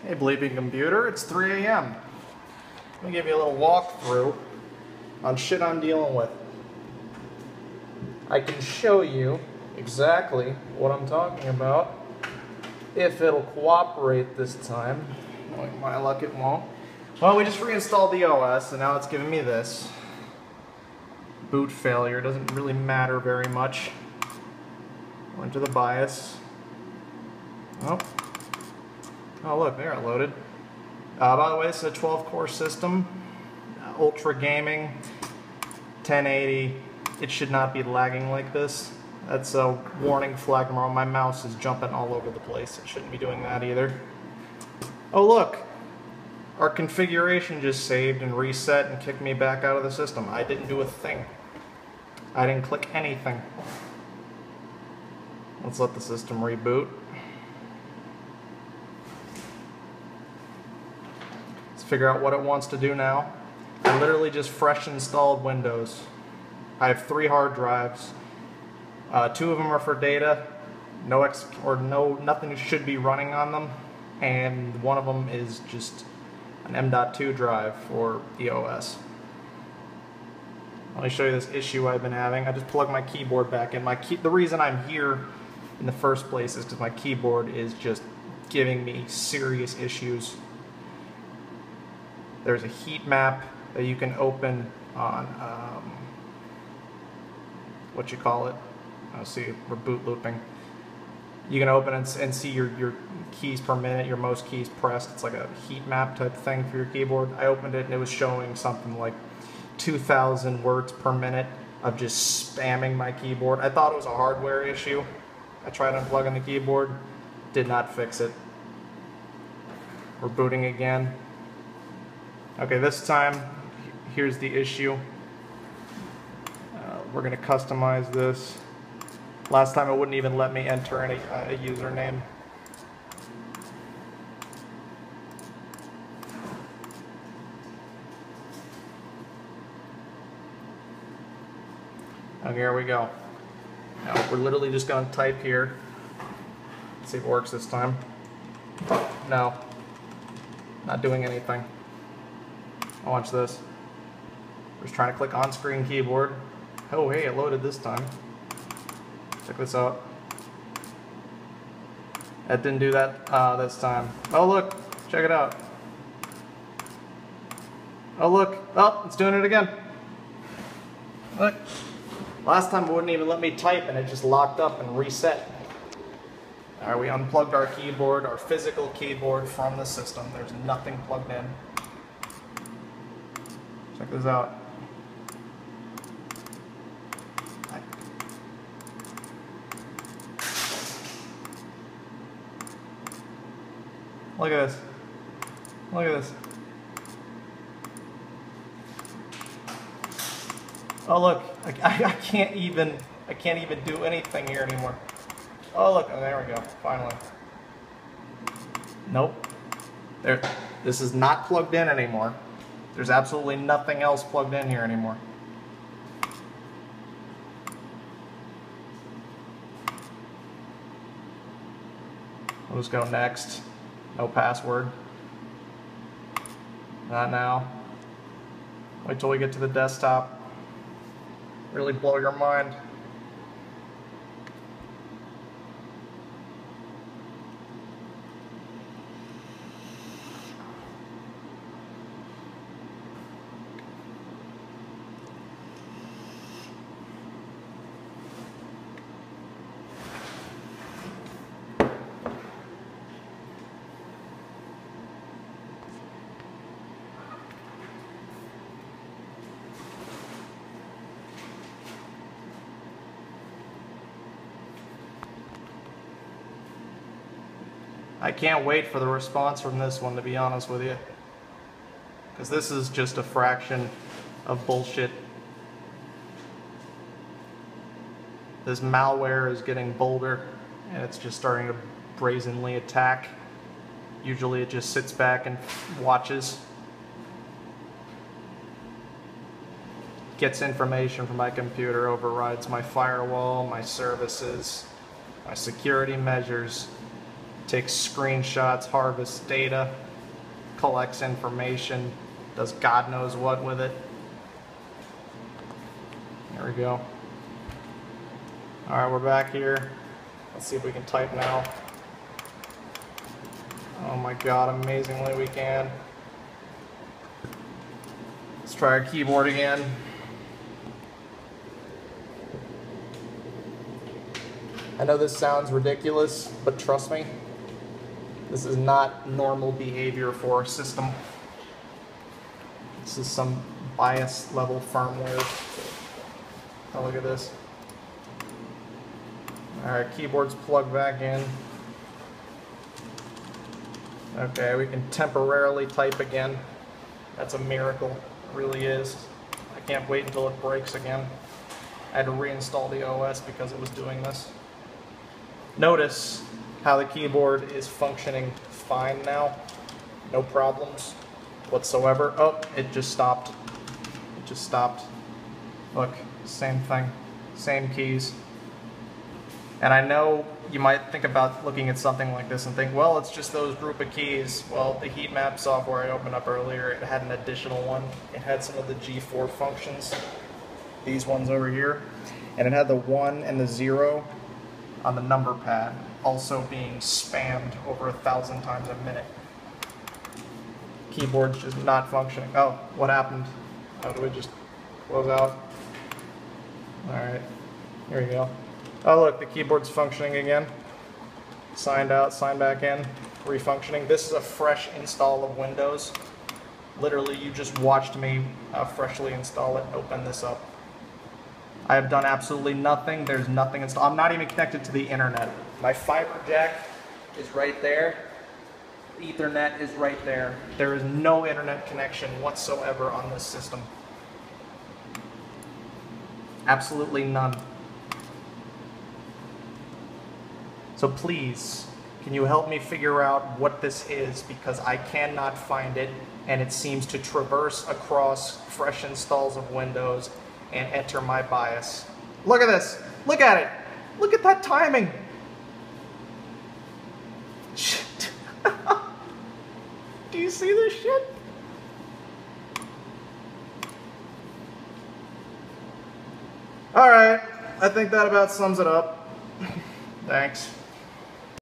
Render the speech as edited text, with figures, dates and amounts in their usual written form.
Hey bleeping computer, it's 3 a.m. Let me give you a little walkthrough on shit I'm dealing with. I can show you exactly what I'm talking about if it'll cooperate this time. With my luck it won't. Well, we just reinstalled the OS and now it's giving me this. Boot failure, doesn't really matter very much. Went to the BIOS. Oh look, there it loaded. By the way, it's a 12-core system, ultra gaming, 1080. It should not be lagging like this. That's a warning flag. My mouse is jumping all over the place. It shouldn't be doing that either. Oh look, our configuration just saved and reset and kicked me back out of the system. I didn't do a thing. I didn't click anything. Let's let the system reboot. Let's figure out what it wants to do now. I literally just fresh installed Windows. I have 3 hard drives. 2 of them are for data. Nothing should be running on them. And one of them is just an M.2 drive for the OS. Let me show you this issue I've been having. I just plugged my keyboard back in. The reason I'm here in the first place is because my keyboard is just giving me serious issues. There's a heat map that you can open on what you call it. See, we're boot looping. You can open and see your keys per minute, your most keys pressed. It's like a heat map type thing for your keyboard. I opened it and it was showing something like 2,000 words per minute of just spamming my keyboard. I thought it was a hardware issue. I tried unplugging the keyboard, did not fix it. We're booting again. Okay, this time, here's the issue. We're going to customize this. Last time it wouldn't even let me enter a username. Okay, here we go. Now we're literally just going to type here. Let's see if it works this time. No, not doing anything. Watch this. We're just trying to click on-screen keyboard. Oh, hey, it loaded this time. Check this out. That didn't do that this time. Oh, look. Check it out. Oh, look. Oh, it's doing it again. Look. Last time it wouldn't even let me type and it just locked up and reset. Alright, we unplugged our keyboard, our physical keyboard from the system. There's nothing plugged in. Check this out. Look at this. Look at this. Oh look, I can't even do anything here anymore. Oh look, oh, there we go. Finally. Nope. There. This is not plugged in anymore. There's absolutely nothing else plugged in here anymore. I'll just go next. No password. Not now. Wait till we get to the desktop. Really blow your mind. I can't wait for the response from this one, to be honest with you. Because this is just a fraction of bullshit. This malware is getting bolder, and it's just starting to brazenly attack. Usually it just sits back and watches. Gets information from my computer, overrides my firewall, my services, my security measures, takes screenshots, harvests data, collects information, does God knows what with it. There we go. All right, we're back here. Let's see if we can type now. Oh my God, amazingly we can. Let's try our keyboard again. I know this sounds ridiculous, but trust me, this is not normal behavior for a system. This is some BIOS level firmware. Oh, look at this. Alright, keyboard's plugged back in. Okay, we can temporarily type again. That's a miracle, it really is. I can't wait until it breaks again. I had to reinstall the OS because it was doing this. Notice how the keyboard is functioning fine now. No problems whatsoever. Oh, it just stopped. It just stopped. Look, same thing, same keys. And I know you might think about looking at something like this and think, well, it's just those group of keys. Well, the heat map software I opened up earlier, it had an additional one. It had some of the G4 functions, these ones over here. And it had the 1 and the 0 on the number pad, also being spammed over 1,000 times a minute. Keyboard's just not functioning. Oh, what happened? How do we just close out? Alright, here we go. Oh look, the keyboard's functioning again. Signed out, signed back in, refunctioning. This is a fresh install of Windows. Literally, you just watched me freshly install it, open this up. I have done absolutely nothing. There's nothing installed. I'm not even connected to the internet. My fiber jack is right there. Ethernet is right there. There is no internet connection whatsoever on this system. Absolutely none. So please, can you help me figure out what this is, because I cannot find it, and it seems to traverse across fresh installs of Windows and enter my BIOS. Look at this. Look at it. Look at that timing. Shit. Do you see this shit? All right. I think that about sums it up. Thanks.